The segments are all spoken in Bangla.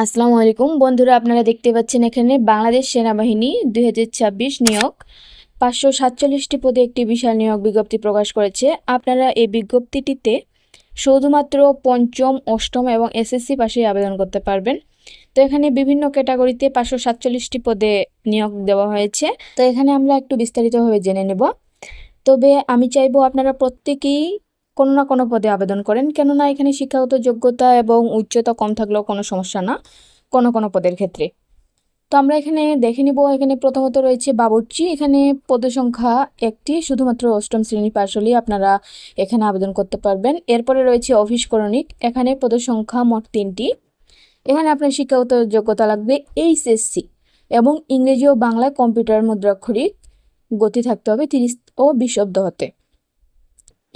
আসসালামু আলাইকুম বন্ধুরা, আপনারা দেখতে পাচ্ছেন এখানে বাংলাদেশ সেনাবাহিনী 2026 নিয়োগ 547টি পদে একটি বিশাল নিয়োগ বিজ্ঞপ্তি প্রকাশ করেছে। আপনারা এই বিজ্ঞপ্তিটিতে শুধুমাত্র পঞ্চম, অষ্টম এবং এসএসসি পাশে আবেদন করতে পারবেন। তো এখানে বিভিন্ন ক্যাটাগরিতে 547টি পদে নিয়োগ দেওয়া হয়েছে। তো এখানে আমরা একটু বিস্তারিতভাবে জেনে নেব। তবে আমি চাইবো আপনারা প্রত্যেকেই কোনো না কোনো পদে আবেদন করেন, কেননা এখানে শিক্ষাগত যোগ্যতা এবং উচ্চতা কম থাকলেও কোনো সমস্যা না কোনো কোনো পদের ক্ষেত্রে। তো আমরা এখানে দেখে নিব। এখানে প্রথমত রয়েছে বাবুর্চি। এখানে পদের সংখ্যা একটি, শুধুমাত্র অষ্টম শ্রেণী পাশ হলেই আপনারা এখানে আবেদন করতে পারবেন। এরপরে রয়েছে অফিস করণিক। এখানে পদের সংখ্যা মোট 3টি। এখানে আপনার শিক্ষাগত যোগ্যতা লাগবে এইচএসসি এবং ইংরেজি ও বাংলা কম্পিউটার মুদ্রাক্ষরিক গতি থাকতে হবে 30 ও 20 অব্দ হতে।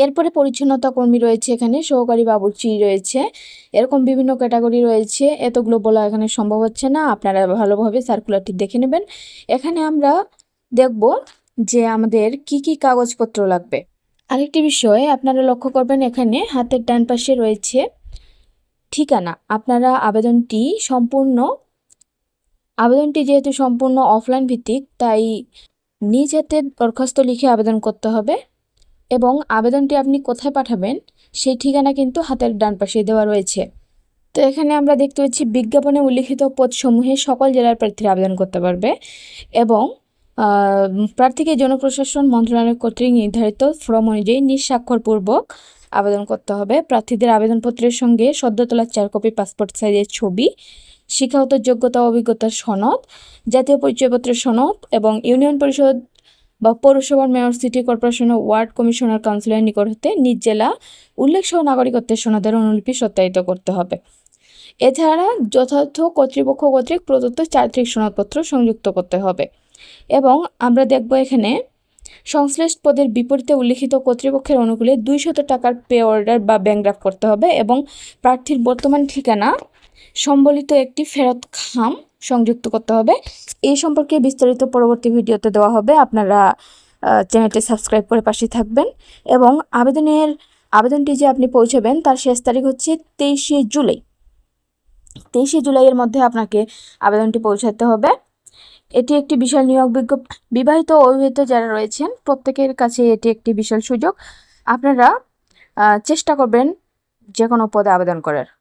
এরপরে পরিচ্ছন্নতা কর্মী রয়েছে, এখানে সহকারী বাবুর্চি রয়েছে, এরকম বিভিন্ন ক্যাটাগরি রয়েছে। এতগুলো বলা এখানে সম্ভব হচ্ছে না, আপনারা ভালোভাবে সার্কুলারটি দেখে নেবেন। এখানে আমরা দেখব যে আমাদের কি কি কাগজপত্র লাগবে। আরেকটি বিষয় আপনারা লক্ষ্য করবেন, এখানে হাতের ডান পাশে রয়েছে ঠিকানা। আপনারা আবেদনটি যেহেতু সম্পূর্ণ অফলাইন ভিত্তিক, তাই নিজ হাতে দরখাস্ত লিখে আবেদন করতে হবে এবং আবেদনটি আপনি কোথায় পাঠাবেন সেই ঠিকানা কিন্তু হাতের ডান পাশে দেওয়া রয়েছে। তো এখানে আমরা দেখতে পাচ্ছি বিজ্ঞাপনে উল্লিখিত পদসমূহে সকল জেলার প্রার্থীরা আবেদন করতে পারবে এবং প্রার্থীকে জনপ্রশাসন মন্ত্রণালয় কর্তৃক নির্ধারিত ফর্ম অনুযায়ী নিঃস্বাক্ষরপূর্বক আবেদন করতে হবে। প্রার্থীদের আবেদনপত্রের সঙ্গে সদ্য তোলা 4 কপি পাসপোর্ট সাইজের ছবি, শিক্ষাগত যোগ্যতা ও অভিজ্ঞতার সনদ, জাতীয় পরিচয়পত্রের সনদ এবং ইউনিয়ন পরিষদ বা পৌরসভার মেয়র, সিটি কর্পোরেশন ও ওয়ার্ড কমিশনার কাউন্সিলের নিকট হতে নিজ জেলা উল্লেখসহ নাগরিকত্বের সনদের অনুলিপি সত্যায়িত করতে হবে। এছাড়া যথাযথ কর্তৃপক্ষ কর্তৃক প্রদত্ত চারিত্রিক সনদপত্র সংযুক্ত করতে হবে। এবং আমরা দেখব এখানে সংশ্লিষ্ট পদের বিপরীতে উল্লিখিত কর্তৃপক্ষের অনুকূলে 200 টাকার পে অর্ডার বা ব্যাংক ড্রাফট করতে হবে এবং প্রার্থীর বর্তমান ঠিকানা সম্বলিত একটি ফেরত খাম সংযুক্ত করতে হবে। এই সম্পর্কে বিস্তারিত পরবর্তী ভিডিওতে দেওয়া হবে। আপনারা চ্যানেলটি সাবস্ক্রাইব করে পাশে থাকবেন। এবং আবেদনটি যে আপনি পৌঁছাবেন তার শেষ তারিখ হচ্ছে 23শে জুলাই। 23শে জুলাইয়ের মধ্যে আপনাকে আবেদনটি পৌঁছাতে হবে। এটি একটি বিশাল নিয়োগ বিজ্ঞপ্তি। বিবাহিত ও অবিবাহিত যারা রয়েছেন প্রত্যেকের কাছে এটি একটি বিশাল সুযোগ। আপনারা চেষ্টা করবেন যে কোনো পদে আবেদন করার।